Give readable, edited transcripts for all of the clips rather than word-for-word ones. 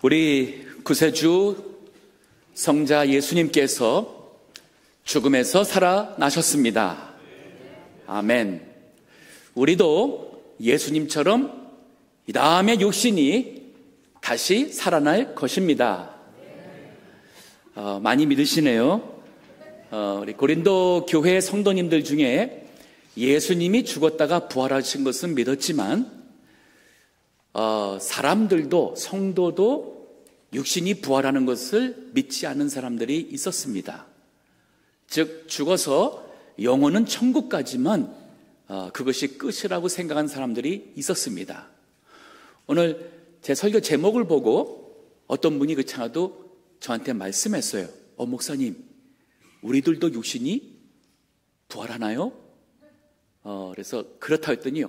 우리 구세주 성자 예수님께서 죽음에서 살아나셨습니다. 아멘. 우리도 예수님처럼 이 다음에 육신이 다시 살아날 것입니다. 많이 믿으시네요. 우리 고린도 교회 성도님들 중에 예수님이 죽었다가 부활하신 것은 믿었지만 사람들도, 성도도 육신이 부활하는 것을 믿지 않는 사람들이 있었습니다. 즉 죽어서 영혼은 천국 가지만 그것이 끝이라고 생각한 사람들이 있었습니다. 오늘 제 설교 제목을 보고 어떤 분이 그렇잖아도 저한테 말씀했어요. 목사님, 우리들도 육신이 부활하나요? 그래서 그렇다 했더니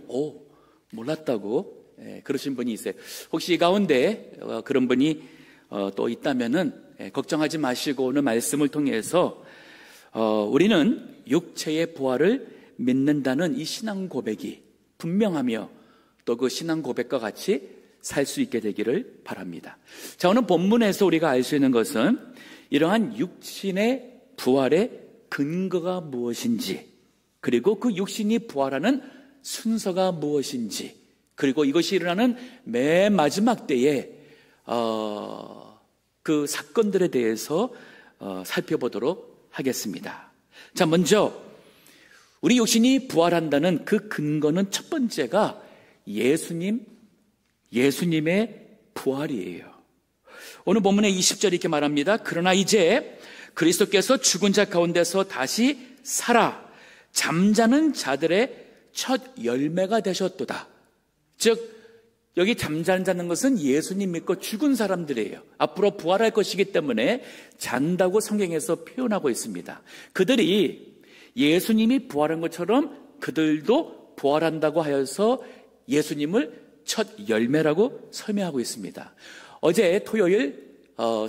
몰랐다고 그러신 분이 있어요. 혹시 이 가운데 그런 분이 또 있다면은 걱정하지 마시고 오늘 말씀을 통해서 우리는 육체의 부활을 믿는다는 이 신앙 고백이 분명하며 또 그 신앙 고백과 같이 살 수 있게 되기를 바랍니다. 자, 오늘 본문에서 우리가 알 수 있는 것은 이러한 육신의 부활의 근거가 무엇인지, 그리고 그 육신이 부활하는 순서가 무엇인지, 그리고 이것이 일어나는 맨 마지막 때에 그 사건들에 대해서 살펴보도록 하겠습니다. 자, 먼저 우리 육신이 부활한다는 그 근거는 첫 번째가 예수님의 부활이에요. 오늘 본문의 20절 이렇게 말합니다. 그러나 이제 그리스도께서 죽은 자 가운데서 다시 살아 잠자는 자들의 첫 열매가 되셨도다. 즉 여기 잠자는 것은 예수님 믿고 죽은 사람들이에요. 앞으로 부활할 것이기 때문에 잔다고 성경에서 표현하고 있습니다. 그들이 예수님이 부활한 것처럼 그들도 부활한다고 하여서 예수님을 첫 열매라고 설명하고 있습니다. 어제 토요일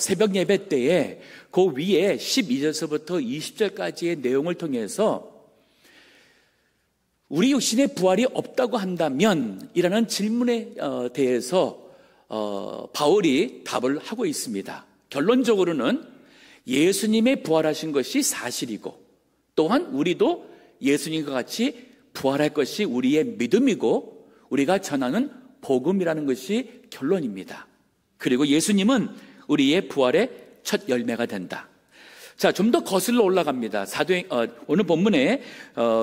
새벽 예배 때에 그 위에 12절서부터 20절까지의 내용을 통해서 우리 육신의 부활이 없다고 한다면 이라는 질문에 대해서 바울이 답을 하고 있습니다. 결론적으로는 예수님의 부활하신 것이 사실이고 또한 우리도 예수님과 같이 부활할 것이 우리의 믿음이고 우리가 전하는 복음이라는 것이 결론입니다. 그리고 예수님은 우리의 부활의 첫 열매가 된다. 자, 좀 더 거슬러 올라갑니다. 오늘 본문에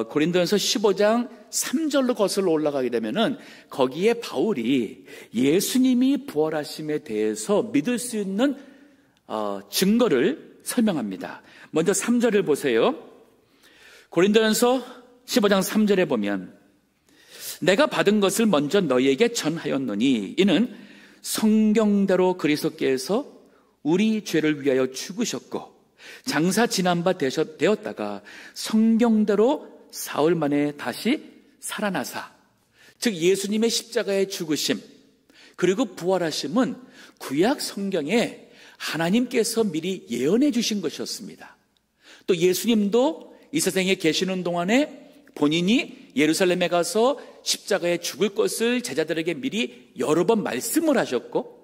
고린도전서 15장 3절로 거슬러 올라가게 되면은 거기에 바울이 예수님이 부활하심에 대해서 믿을 수 있는 증거를 설명합니다. 먼저 3절을 보세요. 고린도전서 15장 3절에 보면 내가 받은 것을 먼저 너희에게 전하였노니 이는 성경대로 그리스도께서 우리 죄를 위하여 죽으셨고 장사 지난 바 되었다가 성경대로 사흘 만에 다시 살아나사, 즉 예수님의 십자가의 죽으심 그리고 부활하심은 구약 성경에 하나님께서 미리 예언해 주신 것이었습니다. 또 예수님도 이 세상에 계시는 동안에 본인이 예루살렘에 가서 십자가에 죽을 것을 제자들에게 미리 여러 번 말씀을 하셨고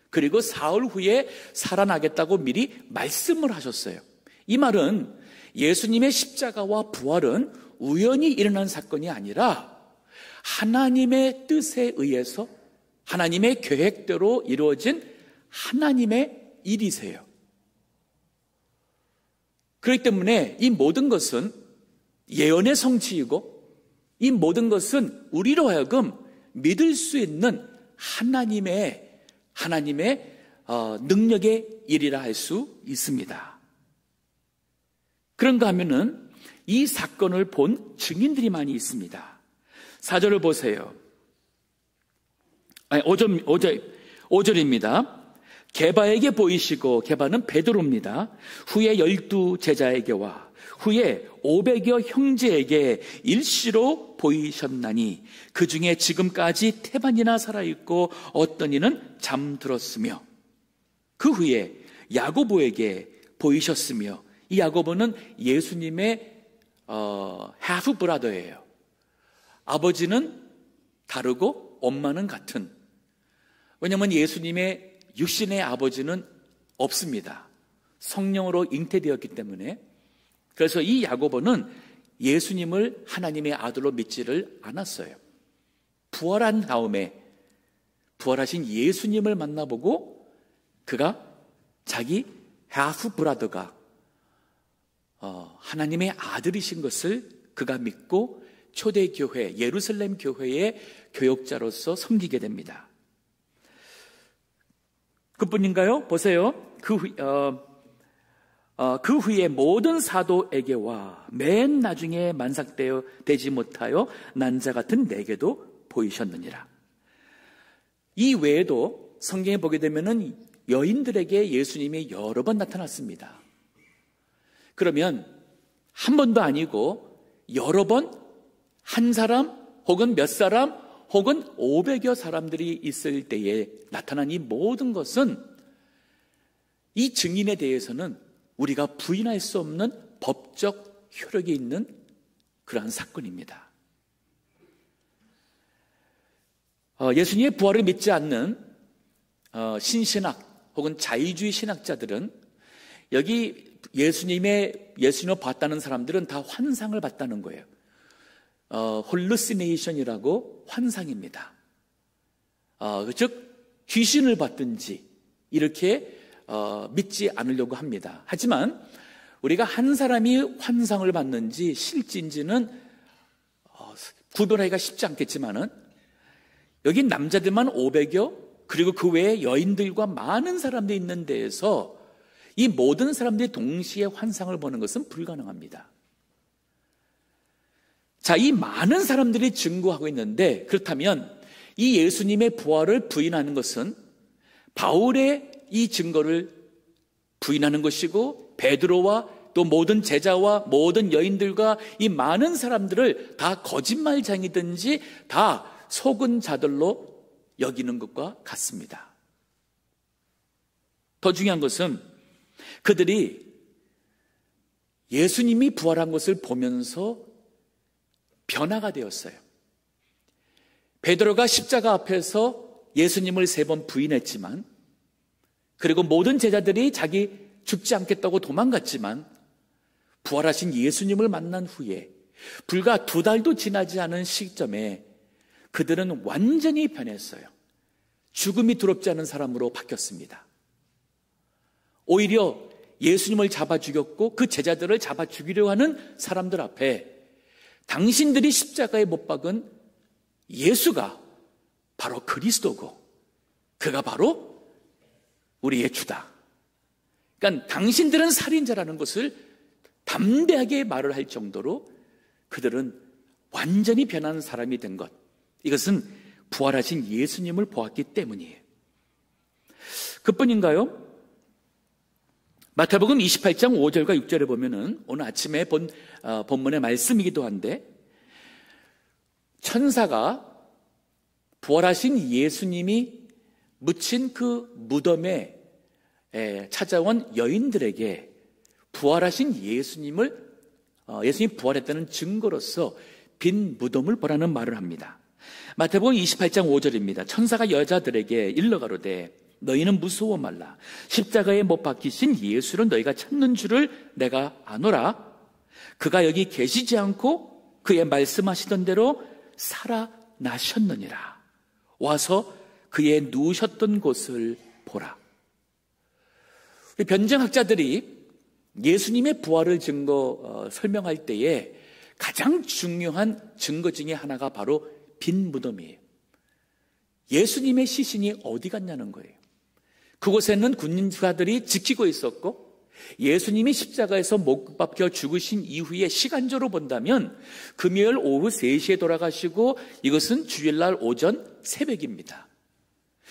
그리고 사흘 후에 살아나겠다고 미리 말씀을 하셨어요. 이 말은 예수님의 십자가와 부활은 우연히 일어난 사건이 아니라 하나님의 뜻에 의해서 하나님의 계획대로 이루어진 하나님의 일이세요. 그렇기 때문에 이 모든 것은 예언의 성취이고 이 모든 것은 우리로 하여금 믿을 수 있는 하나님의 능력의 일이라 할 수 있습니다. 그런가 하면은 이 사건을 본 증인들이 많이 있습니다. 4절을 보세요. 5절입니다. 게바에게 보이시고, 게바는 베드로입니다. 후에 12 제자에게와 후에 500여 형제에게 일시로 보이셨나니 그 중에 지금까지 태반이나 살아있고 어떤 이는 잠들었으며 그 후에 야고보에게 보이셨으며 이 야고보는 예수님의 half brother예요. 아버지는 다르고 엄마는 같은. 왜냐하면 예수님의 육신의 아버지는 없습니다. 성령으로 잉태되었기 때문에. 그래서 이 야고보는 예수님을 하나님의 아들로 믿지를 않았어요. 부활한 다음에 부활하신 예수님을 만나보고 그가 자기 하프 브라더가 하나님의 아들이신 것을 그가 믿고 초대교회 예루살렘 교회의 교역자로서 섬기게 됩니다. 그뿐인가요? 보세요. 그 후에 모든 사도에게와 맨 나중에 만삭되어 되지 못하여 난 자 같은 내게도 보이셨느니라. 이 외에도 성경에 보게 되면은 여인들에게 예수님이 여러 번 나타났습니다. 그러면 한 번도 아니고 여러 번 한 사람 혹은 몇 사람 혹은 500여 사람들이 있을 때에 나타난 이 모든 것은 이 증인에 대해서는 우리가 부인할 수 없는 법적 효력이 있는 그러한 사건입니다. 예수님의 부활을 믿지 않는 신신학 혹은 자의주의 신학자들은 여기 예수님을 봤다는 사람들은 다 환상을 봤다는 거예요. 홀루시네이션이라고 환상입니다. 즉 귀신을 봤든지 이렇게 믿지 않으려고 합니다. 하지만 우리가 한 사람이 환상을 봤는지 실제인지는 구별하기가 쉽지 않겠지만은 여기 남자들만 500여 그리고 그 외에 여인들과 많은 사람들이 있는 데에서 이 모든 사람들이 동시에 환상을 보는 것은 불가능합니다. 자, 이 많은 사람들이 증거하고 있는데 그렇다면 이 예수님의 부활을 부인하는 것은 바울의 이 증거를 부인하는 것이고 베드로와 또 모든 제자와 모든 여인들과 이 많은 사람들을 다 거짓말쟁이든지 다 속은 자들로 여기는 것과 같습니다. 더 중요한 것은 그들이 예수님이 부활한 것을 보면서 변화가 되었어요. 베드로가 십자가 앞에서 예수님을 3번 부인했지만 그리고 모든 제자들이 자기 죽지 않겠다고 도망갔지만 부활하신 예수님을 만난 후에 불과 2달도 지나지 않은 시점에 그들은 완전히 변했어요. 죽음이 두렵지 않은 사람으로 바뀌었습니다. 오히려 예수님을 잡아 죽였고 그 제자들을 잡아 죽이려 하는 사람들 앞에 당신들이 십자가에 못 박은 예수가 바로 그리스도고 그가 바로 우리의 주다. 그러니까 당신들은 살인자라는 것을 담대하게 말을 할 정도로 그들은 완전히 변한 사람이 된 것. 이것은 부활하신 예수님을 보았기 때문이에요. 그뿐인가요? 마태복음 28장 5절과 6절에 보면은 오늘 아침에 본 본문의 말씀이기도 한데 천사가 부활하신 예수님이 묻힌 그 무덤에 찾아온 여인들에게 부활하신 예수님이 부활했다는 증거로서 빈 무덤을 보라는 말을 합니다. 마태복음 28장 5절입니다. 천사가 여자들에게 일러가로되 너희는 무서워 말라. 십자가에 못 박히신 예수를 너희가 찾는 줄을 내가 아노라. 그가 여기 계시지 않고 그의 말씀하시던 대로 살아나셨느니라. 와서 그의 누우셨던 곳을 보라. 변증학자들이 예수님의 부활을 설명할 때에 가장 중요한 증거 중에 하나가 바로 빈 무덤이에요. 예수님의 시신이 어디 갔냐는 거예요. 그곳에는 군인들이 지키고 있었고 예수님이 십자가에서 못 박혀 죽으신 이후에 시간적으로 본다면 금요일 오후 3시에 돌아가시고 이것은 주일날 오전 새벽입니다.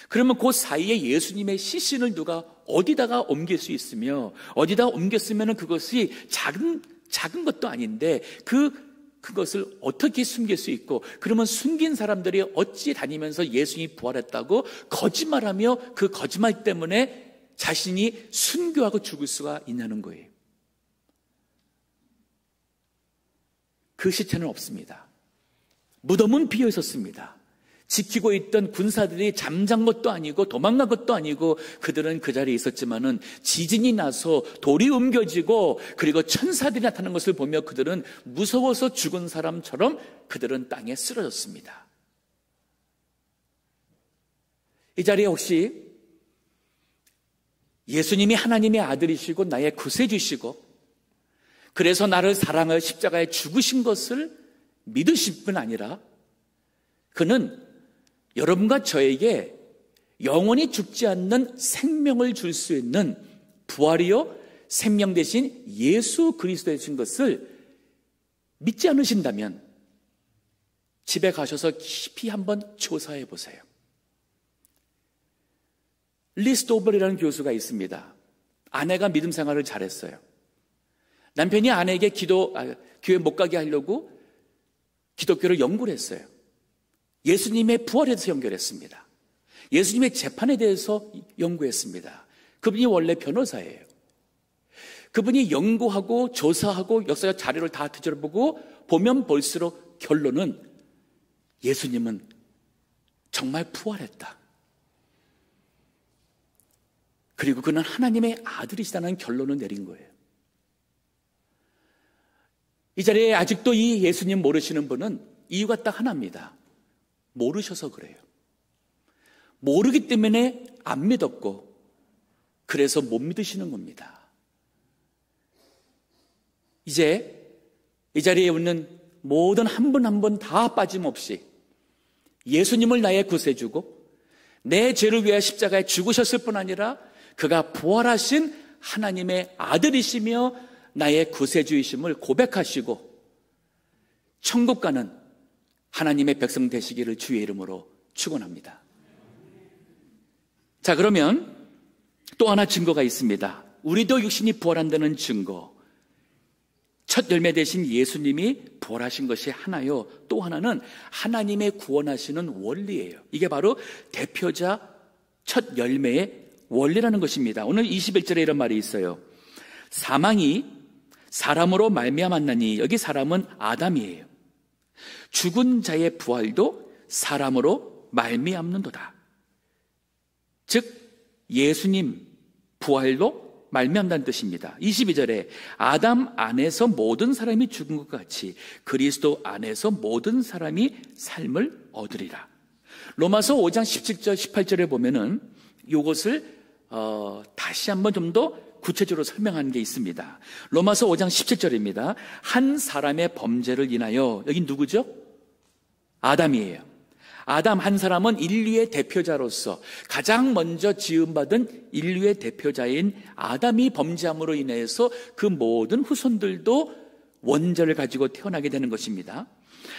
그러면 그 사이에 예수님의 시신을 누가 어디다가 옮길 수 있으며 어디다 옮겼으면 그것이 작은 것도 아닌데 그것을 어떻게 숨길 수 있고 그러면 숨긴 사람들이 어찌 다니면서 예수님이 부활했다고 거짓말하며 그 거짓말 때문에 자신이 순교하고 죽을 수가 있냐는 거예요. 그 시체는 없습니다. 무덤은 비어 있었습니다. 지키고 있던 군사들이 잠잔 것도 아니고 도망간 것도 아니고 그들은 그 자리에 있었지만은 지진이 나서 돌이 옮겨지고 그리고 천사들이 나타나는 것을 보며 그들은 무서워서 죽은 사람처럼 그들은 땅에 쓰러졌습니다. 이 자리에 혹시 예수님이 하나님의 아들이시고 나의 구세주시고 그래서 나를 사랑하여 십자가에 죽으신 것을 믿으실 뿐 아니라 그는 여러분과 저에게 영원히 죽지 않는 생명을 줄 수 있는 부활이요 생명 대신 예수 그리스도이신 것을 믿지 않으신다면 집에 가셔서 깊이 한번 조사해 보세요. 리스도버리라는 교수가 있습니다. 아내가 믿음 생활을 잘했어요. 남편이 아내에게 교회 못 가게 하려고 기독교를 연구를 했어요. 예수님의 부활에 대해서 연구했습니다. 예수님의 재판에 대해서 연구했습니다. 그분이 원래 변호사예요. 그분이 연구하고 조사하고 역사적 자료를 다 뒤져보고 보면 볼수록 결론은 예수님은 정말 부활했다. 그리고 그는 하나님의 아들이시다는 결론을 내린 거예요. 이 자리에 아직도 이 예수님 모르시는 분은 이유가 딱 하나입니다. 모르셔서 그래요. 모르기 때문에 안 믿었고 그래서 못 믿으시는 겁니다. 이제 이 자리에 있는 모든 한 분 한 분 다 빠짐없이 예수님을 나의 구세주고 내 죄를 위해 십자가에 죽으셨을 뿐 아니라 그가 부활하신 하나님의 아들이시며 나의 구세주이심을 고백하시고 천국 가는 하나님의 백성 되시기를 주의 이름으로 축원합니다. 자, 그러면 또 하나 증거가 있습니다. 우리도 육신이 부활한다는 증거. 첫 열매 되신 예수님이 부활하신 것이 하나요. 또 하나는 하나님의 구원하시는 원리예요. 이게 바로 대표자 첫 열매의 원리라는 것입니다. 오늘 21절에 이런 말이 있어요. 사망이 사람으로 말미암았나니, 여기 사람은 아담이에요. 죽은 자의 부활도 사람으로 말미암는도다. 즉 예수님 부활도 말미암다는 뜻입니다. 22절에 아담 안에서 모든 사람이 죽은 것 같이 그리스도 안에서 모든 사람이 삶을 얻으리라. 로마서 5장 17절 18절에 보면은 이것을 다시 한번 좀 더 구체적으로 설명하는 게 있습니다. 로마서 5장 17절입니다. 한 사람의 범죄를 인하여, 여기 누구죠? 아담이에요. 아담 한 사람은 인류의 대표자로서 가장 먼저 지음받은 인류의 대표자인 아담이 범죄함으로 인해서 그 모든 후손들도 원죄를 가지고 태어나게 되는 것입니다.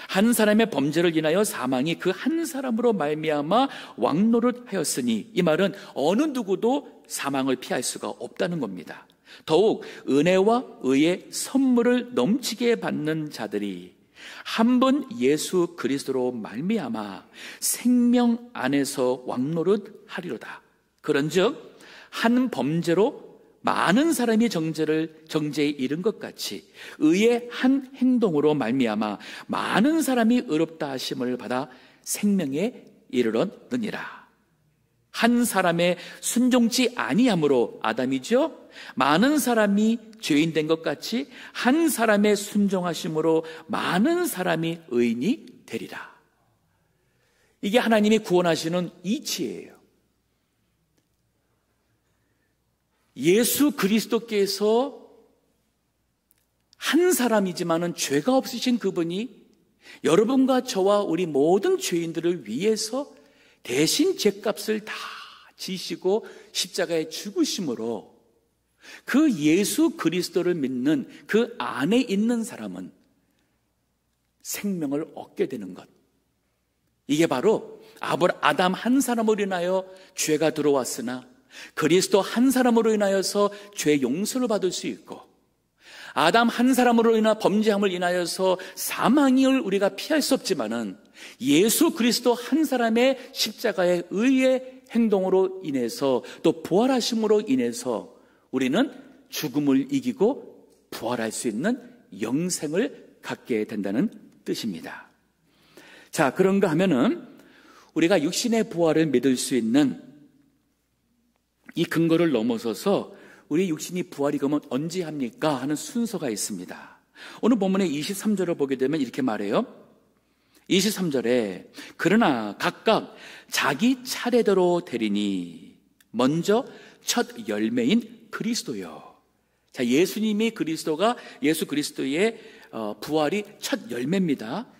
한 사람의 범죄를 인하여 사망이 그 한 사람으로 말미암아 왕노릇하였으니, 이 말은 어느 누구도 사망을 피할 수가 없다는 겁니다. 더욱 은혜와 의의 선물을 넘치게 받는 자들이 한 번 예수 그리스도로 말미암아 생명 안에서 왕노릇하리로다. 그런즉 한 범죄로 많은 사람이 정죄에 이른 것 같이 의의 한 행동으로 말미암아 많은 사람이 의롭다 하심을 받아 생명에 이르렀느니라. 한 사람의 순종치 아니함으로, 아담이죠, 많은 사람이 죄인 된 것 같이 한 사람의 순종하심으로 많은 사람이 의인이 되리라. 이게 하나님이 구원하시는 이치예요. 예수 그리스도께서 한 사람이지만은 죄가 없으신 그분이 여러분과 저와 우리 모든 죄인들을 위해서 대신 죄값을 다 지시고 십자가에 죽으심으로 그 예수 그리스도를 믿는 그 안에 있는 사람은 생명을 얻게 되는 것. 이게 바로 아담 한 사람으로 인하여 죄가 들어왔으나 그리스도 한 사람으로 인하여서 죄 용서를 받을 수 있고, 아담 한 사람으로 인한 범죄함을 인하여서 사망을 우리가 피할 수 없지만은 예수 그리스도 한 사람의 십자가의 의의 행동으로 인해서 또 부활하심으로 인해서 우리는 죽음을 이기고 부활할 수 있는 영생을 갖게 된다는 뜻입니다. 자, 그런가 하면은 우리가 육신의 부활을 믿을 수 있는 이 근거를 넘어서서 우리 육신이 부활이 그러면 언제 합니까? 하는 순서가 있습니다. 오늘 본문의 23절을 보게 되면 이렇게 말해요. 23절에 그러나 각각 자기 차례대로 되리니 먼저 첫 열매인 그리스도요. 자, 예수님이 그리스도가 예수 그리스도의 부활이 첫 열매입니다.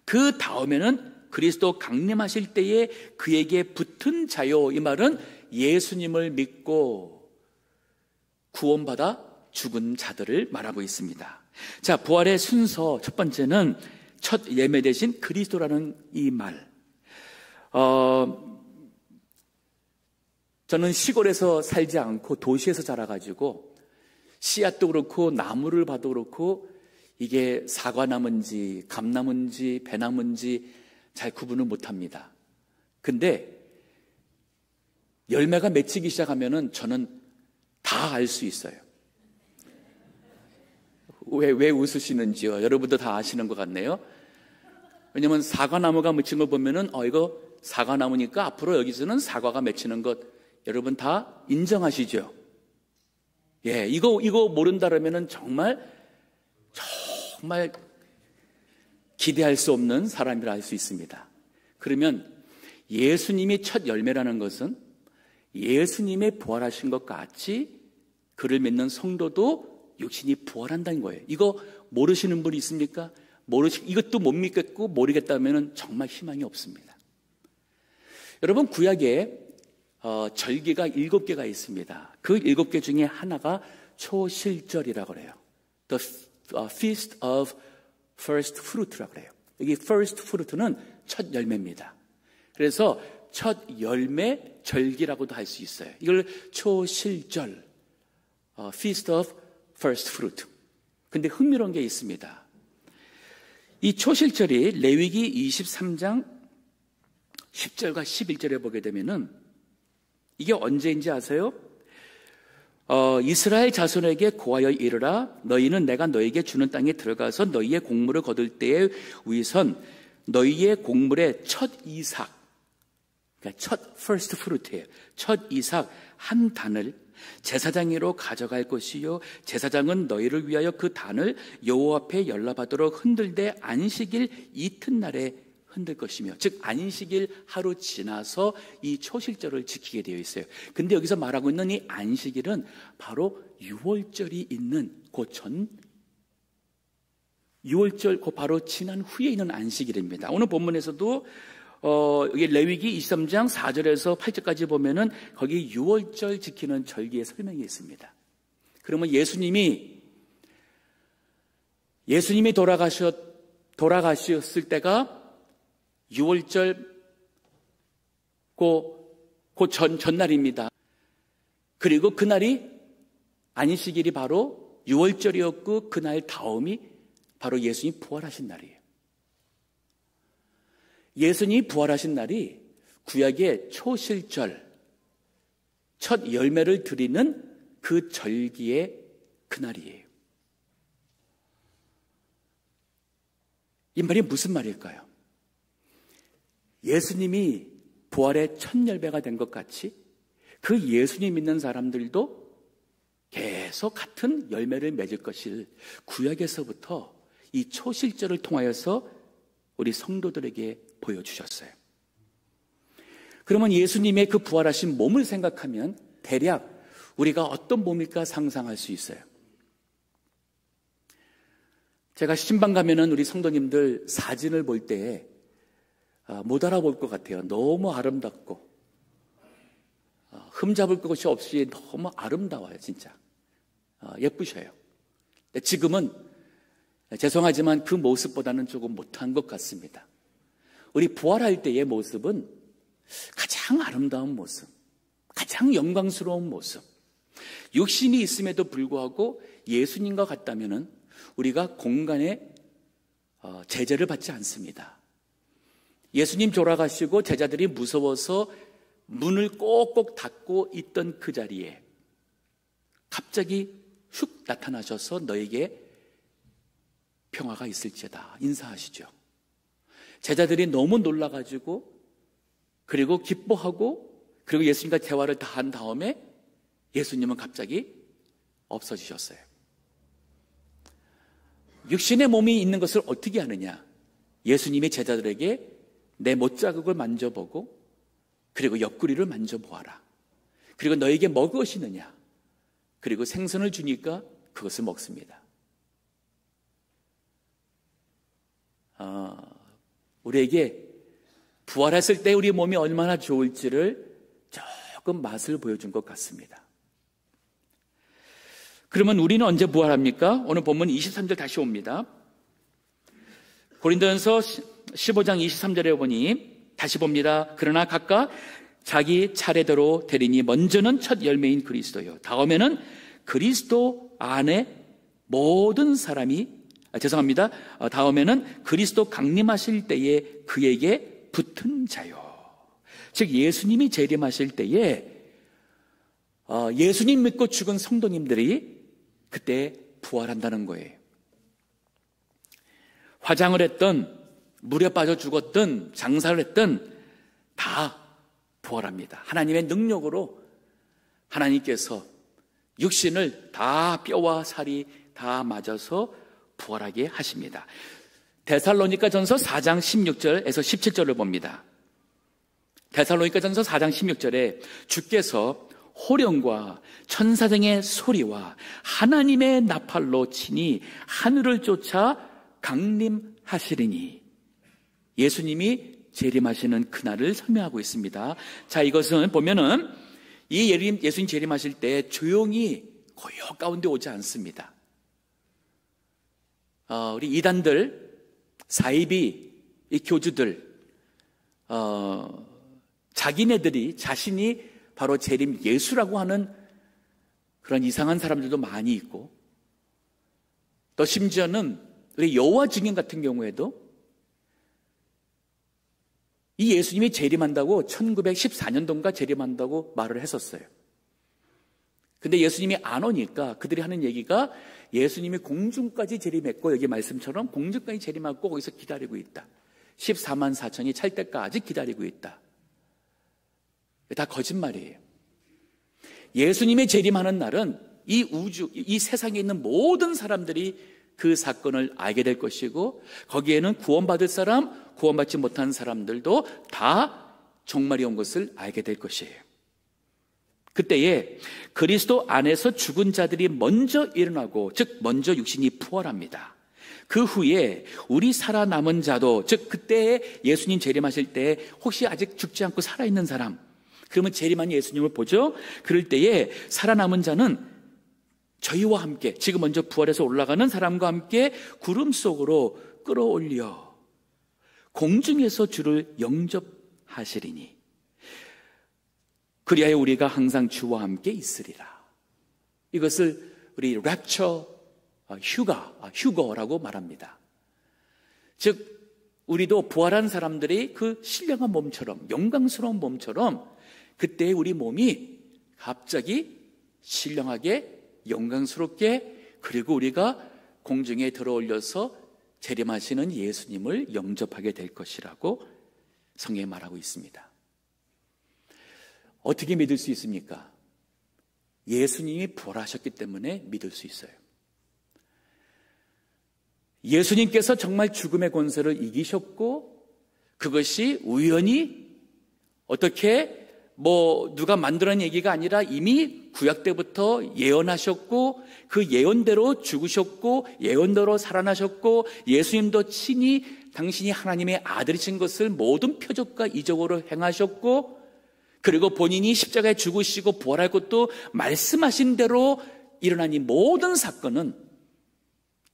그 다음에는 그리스도 강림하실 때에 그에게 붙은 자요. 이 말은 예수님을 믿고 구원받아 죽은 자들을 말하고 있습니다. 자, 부활의 순서 첫 번째는 첫 예매 대신 그리스도라는 이 말. 저는 시골에서 살지 않고 도시에서 자라가지고 씨앗도 그렇고 나무를 봐도 그렇고 이게 사과나무인지 감나무인지 배나무인지 잘 구분을 못합니다. 근데 열매가 맺히기 시작하면은 저는 다 알 수 있어요. 왜 웃으시는지요? 여러분도 다 아시는 것 같네요. 왜냐면 사과나무가 맺힌 걸 보면은 이거 사과나무니까 앞으로 여기서는 사과가 맺히는 것 여러분 다 인정하시죠? 예, 이거 모른다라면은 정말 기대할 수 없는 사람이라 할 수 있습니다. 그러면 예수님이 첫 열매라는 것은 예수님의 부활하신 것 같이 그를 믿는 성도도 육신이 부활한다는 거예요. 이거 모르시는 분이 있습니까? 이것도 못 믿겠고 모르겠다면 정말 희망이 없습니다. 여러분, 구약에 절기가 7개가 있습니다. 그 7개 중에 하나가 초실절이라고 그래요. The Feast of First Fruit라고 그래요. 여기 First Fruit는 첫 열매입니다. 그래서 첫 열매 절기라고도 할 수 있어요. 이걸 초실절, Feast of First Fruit. 근데 흥미로운 게 있습니다. 이 초실절이 레위기 23장 10절과 11절에 보게 되면은 이게 언제인지 아세요? 이스라엘 자손에게 고하여 이르라. 너희는 내가 너희에게 주는 땅에 들어가서 너희의 곡물을 거둘 때에 위선 너희의 곡물의 첫 이삭, 그러니까 첫 first fruit예요. 첫 이삭 한 단을 제사장으로 가져갈 것이요 제사장은 너희를 위하여 그 단을 여호와 앞에 열라받도록 흔들되 안식일 이튿날에 흔들 것이며, 즉 안식일 하루 지나서 이 초실절을 지키게 되어 있어요. 근데 여기서 말하고 있는 이 안식일은 바로 유월절이 있는 그 전 6월절 그 바로 지난 후에 있는 안식일입니다. 오늘 본문에서도 여기 레위기 23장 4절에서 8절까지 보면은 거기 6월절 지키는 절기의 설명이 있습니다. 그러면 예수님이 돌아가셨을 때가 6월절 전날입니다. 그리고 그날이 안식일이 바로 6월절이었고 그날 다음이 바로 예수님이 부활하신 날이에요. 예수님이 부활하신 날이 구약의 초실절, 첫 열매를 드리는 그 절기의 그날이에요. 이 말이 무슨 말일까요? 예수님이 부활의 첫 열매가 된 것 같이 그 예수님 믿는 사람들도 계속 같은 열매를 맺을 것을 구약에서부터 이 초실절을 통하여서 우리 성도들에게 보여주셨어요. 그러면 예수님의 그 부활하신 몸을 생각하면 대략 우리가 어떤 몸일까 상상할 수 있어요. 제가 신방 가면은 우리 성도님들 사진을 볼 때 못 알아볼 것 같아요. 너무 아름답고 흠잡을 것이 없이 너무 아름다워요. 진짜 예쁘셔요. 지금은 죄송하지만 그 모습보다는 조금 못한 것 같습니다. 우리 부활할 때의 모습은 가장 아름다운 모습, 가장 영광스러운 모습. 육신이 있음에도 불구하고 예수님과 같다면은 우리가 공간에 제재를 받지 않습니다. 예수님 돌아가시고 제자들이 무서워서 문을 꼭꼭 닫고 있던 그 자리에 갑자기 슉 나타나셔서 너에게 평화가 있을지어다 인사하시죠. 제자들이 너무 놀라가지고 그리고 기뻐하고 그리고 예수님과 대화를 다 한 다음에 예수님은 갑자기 없어지셨어요. 육신의 몸이 있는 것을 어떻게 하느냐? 예수님이 제자들에게 내 못자국을 만져보고 그리고 옆구리를 만져보아라. 그리고 너에게 무엇이느냐? 그리고 생선을 주니까 그것을 먹습니다. 우리에게 부활했을 때 우리 몸이 얼마나 좋을지를 조금 맛을 보여준 것 같습니다. 그러면 우리는 언제 부활합니까? 오늘 본문 23절 다시 옵니다. 고린도전서 15장 23절에 보니 다시 봅니다. 그러나 각각 자기 차례대로 되리니 먼저는 첫 열매인 그리스도요. 다음에는 그리스도 안에 모든 사람이 다음에는 그리스도 강림하실 때에 그에게 붙은 자요. 즉 예수님이 재림하실 때에 예수님 믿고 죽은 성도님들이 그때 부활한다는 거예요. 화장을 했던 물에 빠져 죽었던 장사를 했던 다 부활합니다. 하나님의 능력으로 하나님께서 육신을 다 뼈와 살이 다 맞아서 부활하게 하십니다. 데살로니가 전서 4장 16절에서 17절을 봅니다. 데살로니가 전서 4장 16절에 주께서 호령과 천사등의 소리와 하나님의 나팔로 치니 하늘을 쫓아 강림하시리니 예수님이 재림하시는 그날을 설명하고 있습니다. 자, 이것은 보면은 이 예수님 재림하실 때 조용히 고요 가운데 오지 않습니다. 우리 이단들, 사이비, 이 교주들, 자기네들이 자신이 바로 재림 예수라고 하는 그런 이상한 사람들도 많이 있고, 또 심지어는 우리 여호와 증인 같은 경우에도 이 예수님이 재림한다고 1914년도인가 재림한다고 말을 했었어요. 근데 예수님이 안 오니까 그들이 하는 얘기가 예수님이 공중까지 재림했고 여기 말씀처럼 공중까지 재림하고 거기서 기다리고 있다. 14만 4천이 찰 때까지 기다리고 있다. 다 거짓말이에요. 예수님이 재림하는 날은 이 우주, 이 세상에 있는 모든 사람들이 그 사건을 알게 될 것이고 거기에는 구원받을 사람, 구원받지 못한 사람들도 다 종말이 온 것을 알게 될 것이에요. 그때에 그리스도 안에서 죽은 자들이 먼저 일어나고 즉 먼저 육신이 부활합니다. 그 후에 우리 살아남은 자도 즉 그때에 예수님 재림하실 때 혹시 아직 죽지 않고 살아있는 사람 그러면 재림한 예수님을 보죠. 그럴 때에 살아남은 자는 저희와 함께 지금 먼저 부활해서 올라가는 사람과 함께 구름 속으로 끌어올려 공중에서 주를 영접하시리니 그리하여 우리가 항상 주와 함께 있으리라. 이것을 우리 랩처 휴거라고 말합니다. 즉 우리도 부활한 사람들이 그 신령한 몸처럼 영광스러운 몸처럼 그때 우리 몸이 갑자기 신령하게 영광스럽게 그리고 우리가 공중에 들어올려서 재림하시는 예수님을 영접하게 될 것이라고 성경에 말하고 있습니다. 어떻게 믿을 수 있습니까? 예수님이 부활하셨기 때문에 믿을 수 있어요. 예수님께서 정말 죽음의 권세를 이기셨고 그것이 우연히 어떻게 누가 만들어낸 얘기가 아니라 이미 구약 때부터 예언하셨고 그 예언대로 죽으셨고 예언대로 살아나셨고 예수님도 친히 당신이 하나님의 아들이신 것을 모든 표적과 이적으로 행하셨고 그리고 본인이 십자가에 죽으시고 부활할 것도 말씀하신 대로 일어난 이 모든 사건은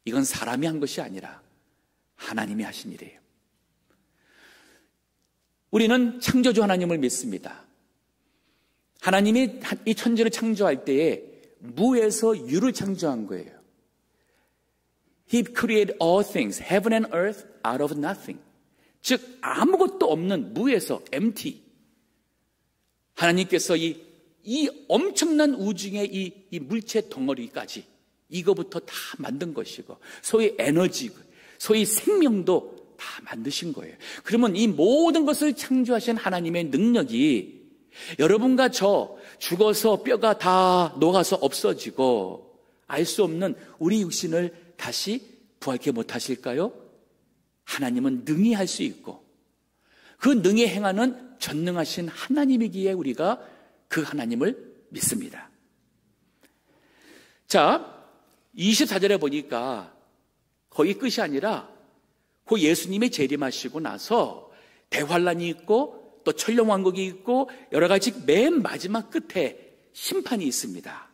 이건 사람이 한 것이 아니라 하나님이 하신 일이에요. 우리는 창조주 하나님을 믿습니다. 하나님이 이 천지를 창조할 때에 무에서 유를 창조한 거예요. He created all things, heaven and earth, out of nothing. 즉 아무것도 없는 무에서 empty. 하나님께서 이 엄청난 우주의 이 물체 덩어리까지 이거부터 다 만든 것이고 소위 에너지, 소위 생명도 다 만드신 거예요. 그러면 이 모든 것을 창조하신 하나님의 능력이 여러분과 저 죽어서 뼈가 다 녹아서 없어지고 알 수 없는 우리 육신을 다시 부활케 못하실까요? 하나님은 능히 할 수 있고 그 능히 행하는 전능하신 하나님이기에 우리가 그 하나님을 믿습니다. 자, 24절에 보니까 거의 끝이 아니라 그 예수님이 재림하시고 나서 대환란이 있고 또 천령왕국이 있고 여러 가지 맨 마지막 끝에 심판이 있습니다.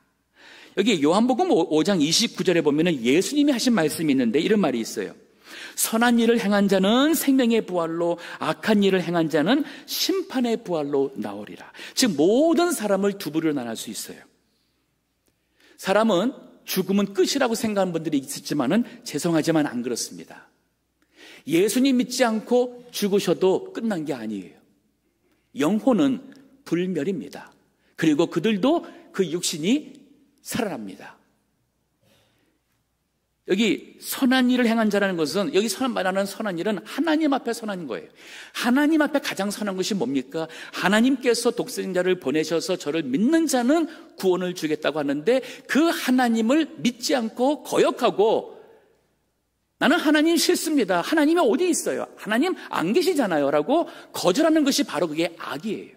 여기 요한복음 5장 29절에 보면 예수님이 하신 말씀이 있는데 이런 말이 있어요. 선한 일을 행한 자는 생명의 부활로, 악한 일을 행한 자는 심판의 부활로 나오리라. 즉 모든 사람을 두 부류로 나눌 수 있어요. 사람은 죽음은 끝이라고 생각하는 분들이 있었지만은 죄송하지만 안 그렇습니다. 예수님 믿지 않고 죽으셔도 끝난 게 아니에요. 영혼은 불멸입니다. 그리고 그들도 그 육신이 살아납니다. 여기 선한 일을 행한 자라는 것은 여기 말하는 선한 일은 하나님 앞에 선한 거예요. 하나님 앞에 가장 선한 것이 뭡니까? 하나님께서 독생자를 보내셔서 저를 믿는 자는 구원을 주겠다고 하는데 그 하나님을 믿지 않고 거역하고 나는 하나님 싫습니다. 하나님이 어디 있어요? 하나님 안 계시잖아요. 라고 거절하는 것이 바로 그게 악이에요.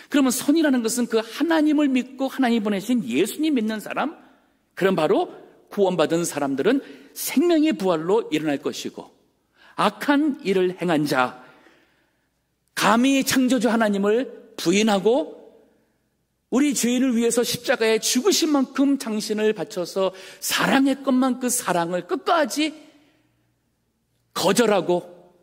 그러면 선이라는 것은 그 하나님을 믿고 하나님 보내신 예수님 믿는 사람, 그럼 바로 구원받은 사람들은 생명의 부활로 일어날 것이고 악한 일을 행한 자, 감히 창조주 하나님을 부인하고 우리 죄인을 위해서 십자가에 죽으신 만큼 당신을 바쳐서 사랑했건만 그 사랑을 끝까지 거절하고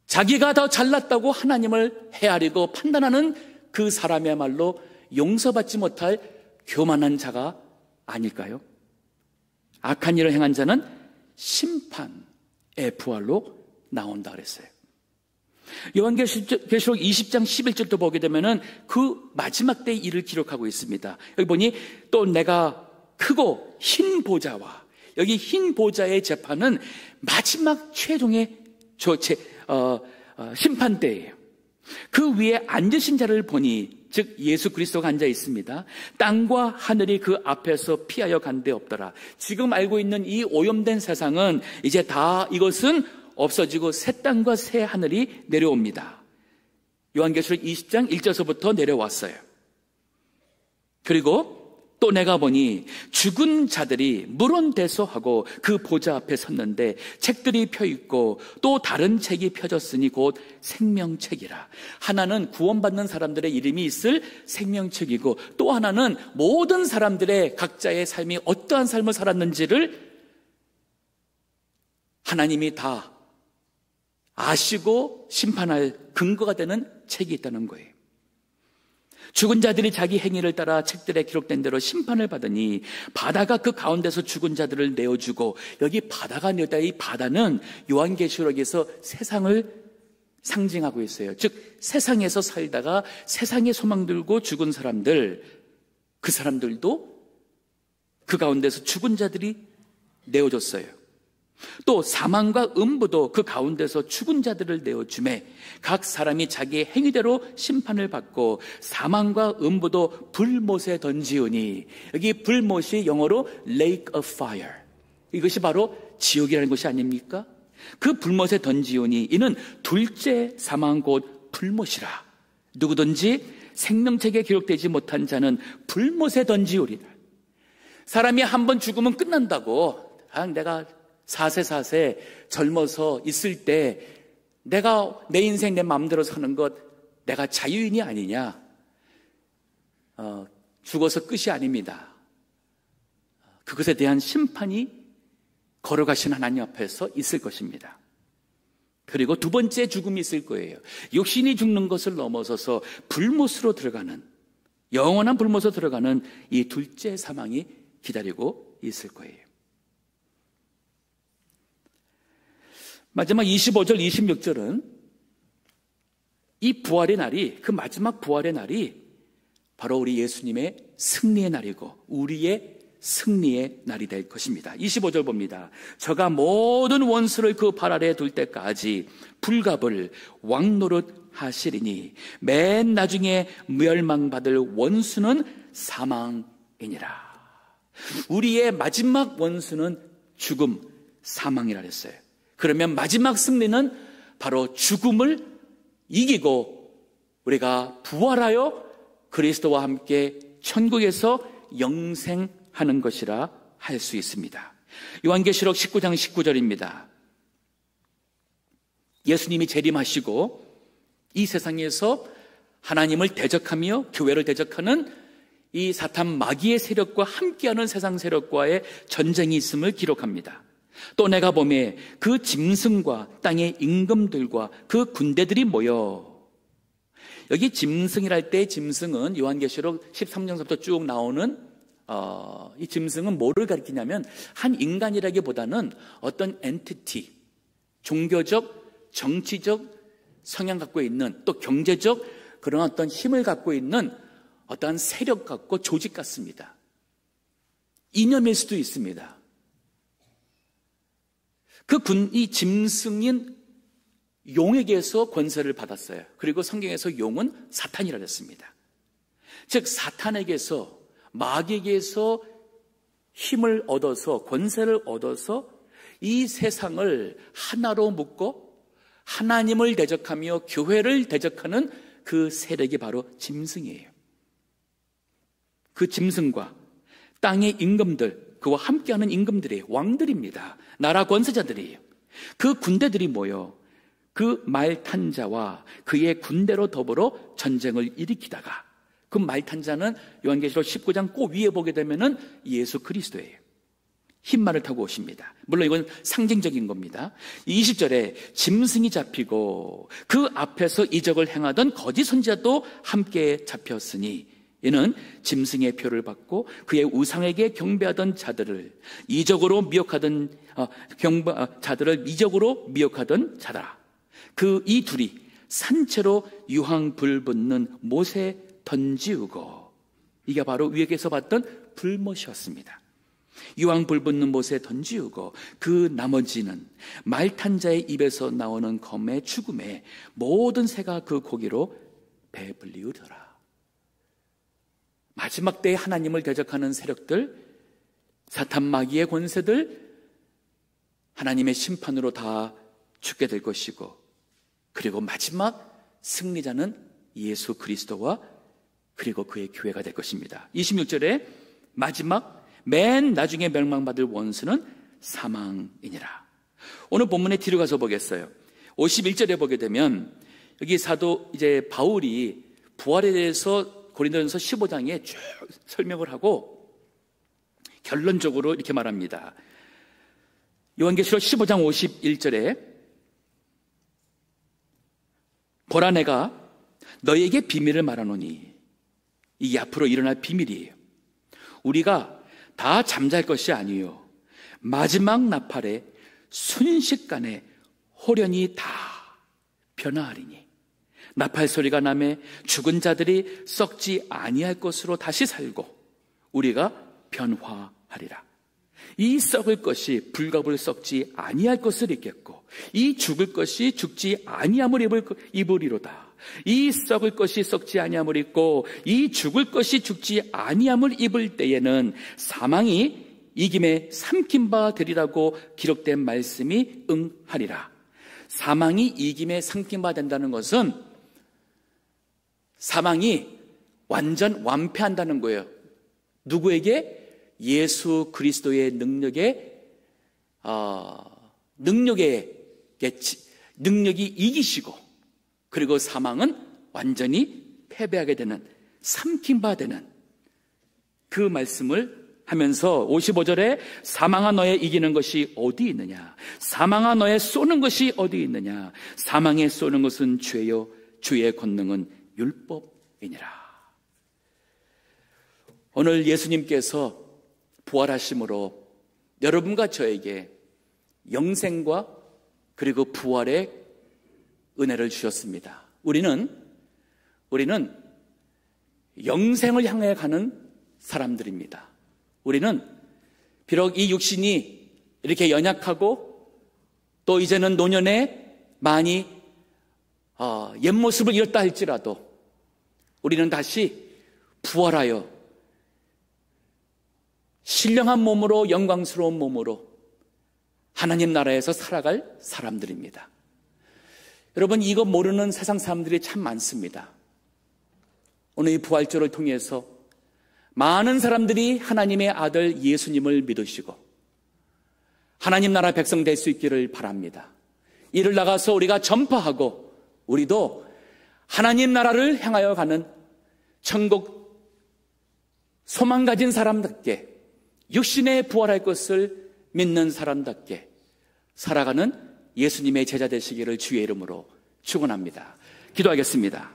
자기가 더 잘났다고 하나님을 헤아리고 판단하는 그 사람이야말로 용서받지 못할 교만한 자가 아닐까요? 악한 일을 행한 자는 심판의 부활로 나온다 그랬어요. 요한계시록 20장 11절도 보게 되면은 그 마지막 때의 일을 기록하고 있습니다. 여기 보니 또 내가 크고 흰 보좌와 여기 흰 보좌의 재판은 마지막 최종의 심판 때예요. 그 위에 앉으신 자를 보니 즉 예수 그리스도가 앉아 있습니다. 땅과 하늘이 그 앞에서 피하여 간 데 없더라. 지금 알고 있는 이 오염된 세상은 이제 다 이것은 없어지고 새 땅과 새 하늘이 내려옵니다. 요한계시록 20장 1절서부터 내려왔어요. 그리고 또 내가 보니 죽은 자들이 물온대소하고 그 보좌 앞에 섰는데 책들이 펴있고 또 다른 책이 펴졌으니 곧 생명책이라. 하나는 구원받는 사람들의 이름이 있을 생명책이고 또 하나는 모든 사람들의 각자의 삶이 어떠한 삶을 살았는지를 하나님이 다 아시고 심판할 근거가 되는 책이 있다는 거예요. 죽은 자들이 자기 행위를 따라 책들에 기록된 대로 심판을 받으니 바다가 그 가운데서 죽은 자들을 내어주고, 여기 바다가 내었다. 이 바다는 요한계시록에서 세상을 상징하고 있어요. 즉 세상에서 살다가 세상에 소망 들고 죽은 사람들, 그 사람들도 그 가운데서 죽은 자들이 내어줬어요. 또 사망과 음부도 그 가운데서 죽은 자들을 내어주매 각 사람이 자기의 행위대로 심판을 받고 사망과 음부도 불못에 던지우니, 여기 불못이 영어로 lake of fire, 이것이 바로 지옥이라는 것이 아닙니까? 그 불못에 던지우니 이는 둘째 사망 곧 불못이라. 누구든지 생명책에 기록되지 못한 자는 불못에 던지우리라. 사람이 한 번 죽으면 끝난다고, 내가 사세 젊어서 있을 때 내가 내 인생 내 마음대로 사는 것, 내가 자유인이 아니냐, 죽어서 끝이 아닙니다. 그것에 대한 심판이 걸어가신 하나님 앞에서 있을 것입니다. 그리고 두 번째 죽음이 있을 거예요. 육신이 죽는 것을 넘어서서 불못으로 들어가는, 영원한 불못으로 들어가는 이 둘째 사망이 기다리고 있을 거예요. 마지막 25절 26절은 이 부활의 날이, 그 마지막 부활의 날이 바로 우리 예수님의 승리의 날이고 우리의 승리의 날이 될 것입니다. 25절 봅니다. 저가 모든 원수를 그 발 아래에 둘 때까지 불갑을 왕노릇 하시리니 맨 나중에 멸망받을 원수는 사망이니라. 우리의 마지막 원수는 죽음, 사망이라 했어요. 그러면 마지막 승리는 바로 죽음을 이기고 우리가 부활하여 그리스도와 함께 천국에서 영생하는 것이라 할 수 있습니다. 요한계시록 19장 19절입니다. 예수님이 재림하시고 이 세상에서 하나님을 대적하며 교회를 대적하는 이 사탄 마귀의 세력과 함께하는 세상 세력과의 전쟁이 있음을 기록합니다. 또 내가 보매 그 짐승과 땅의 임금들과 그 군대들이 모여, 여기 짐승이랄 때 짐승은 요한계시록 13장부터 쭉 나오는 이 짐승은 뭐를 가리키냐면 한 인간이라기보다는 어떤 엔티티, 종교적, 정치적 성향 갖고 있는, 또 경제적 그런 어떤 힘을 갖고 있는 어떠한 세력 같고 조직 같습니다. 이념일 수도 있습니다. 이 짐승인 용에게서 권세를 받았어요. 그리고 성경에서 용은 사탄이라고 했습니다. 즉 사탄에게서, 마귀에게서 힘을 얻어서, 권세를 얻어서 이 세상을 하나로 묶고 하나님을 대적하며 교회를 대적하는 그 세력이 바로 짐승이에요. 그 짐승과 땅의 임금들, 그와 함께하는 임금들이 왕들입니다. 나라 권세자들이에요. 그 군대들이 모여 그 말 탄 자와 그의 군대로 더불어 전쟁을 일으키다가, 그 말 탄 자는 요한계시록 19장 꼭 위에 보게 되면은 예수 그리스도예요. 흰말을 타고 오십니다. 물론 이건 상징적인 겁니다. 20절에 짐승이 잡히고 그 앞에서 이적을 행하던 거짓 선지자도 함께 잡혔으니 이는 짐승의 표를 받고 그의 우상에게 경배하던 자들을 이적으로 미혹하던 자들을 이적으로 미혹하던 자다. 그 이 둘이 산채로 유황 불 붙는 못에 던지우고, 이게 바로 위에서 봤던 불못이었습니다. 유황 불 붙는 못에 던지우고 그 나머지는 말탄 자의 입에서 나오는 검의 죽음에 모든 새가 그 고기로 배불리우더라. 마지막 때에 하나님을 대적하는 세력들, 사탄 마귀의 권세들, 하나님의 심판으로 다 죽게 될 것이고, 그리고 마지막 승리자는 예수 그리스도와 그리고 그의 교회가 될 것입니다. 26절에 마지막 맨 나중에 멸망받을 원수는 사망이니라. 오늘 본문에 뒤로 가서 보겠어요. 51절에 보게 되면 여기 사도 이제 바울이 부활에 대해서 고린도전서 15장에 쭉 설명을 하고 결론적으로 이렇게 말합니다. 요한계시록 15장 51절에 보라 내가 너에게 비밀을 말하노니, 이게 앞으로 일어날 비밀이에요. 우리가 다 잠잘 것이 아니요 마지막 나팔에 순식간에 호련히 다 변화하리니 나팔 소리가 나매 죽은 자들이 썩지 아니할 것으로 다시 살고 우리가 변화하리라. 이 썩을 것이 불갑을 썩지 아니할 것을 입겠고 이 죽을 것이 죽지 아니함을 입으리로다. 이 썩을 것이 썩지 아니함을 입고 이 죽을 것이 죽지 아니함을 입을 때에는 사망이 이김에 삼킨 바 되리라고 기록된 말씀이 응하리라. 사망이 이김에 삼킨 바 된다는 것은 사망이 완전 완패한다는 거예요. 누구에게? 예수 그리스도의 능력이 이기시고, 그리고 사망은 완전히 패배하게 되는, 삼킨 바 되는 그 말씀을 하면서 55절에 사망아 너의 이기는 것이 어디 있느냐, 사망아 너의 쏘는 것이 어디 있느냐, 사망에 쏘는 것은 죄요 주의 권능은 율법이니라. 오늘 예수님께서 부활하심으로 여러분과 저에게 영생과 그리고 부활의 은혜를 주셨습니다. 우리는 영생을 향해 가는 사람들입니다. 우리는 비록 이 육신이 이렇게 연약하고 또 이제는 노년에 많이 옛 모습을 잃었다 할지라도 우리는 다시 부활하여 신령한 몸으로, 영광스러운 몸으로 하나님 나라에서 살아갈 사람들입니다. 여러분, 이거 모르는 세상 사람들이 참 많습니다. 오늘 이 부활절을 통해서 많은 사람들이 하나님의 아들 예수님을 믿으시고 하나님 나라 백성 될 수 있기를 바랍니다. 이를 나가서 우리가 전파하고 우리도 하나님 나라를 향하여 가는 천국 소망 가진 사람답게, 육신에 부활할 것을 믿는 사람답게 살아가는 예수님의 제자 되시기를 주의 이름으로 축원합니다. 기도하겠습니다.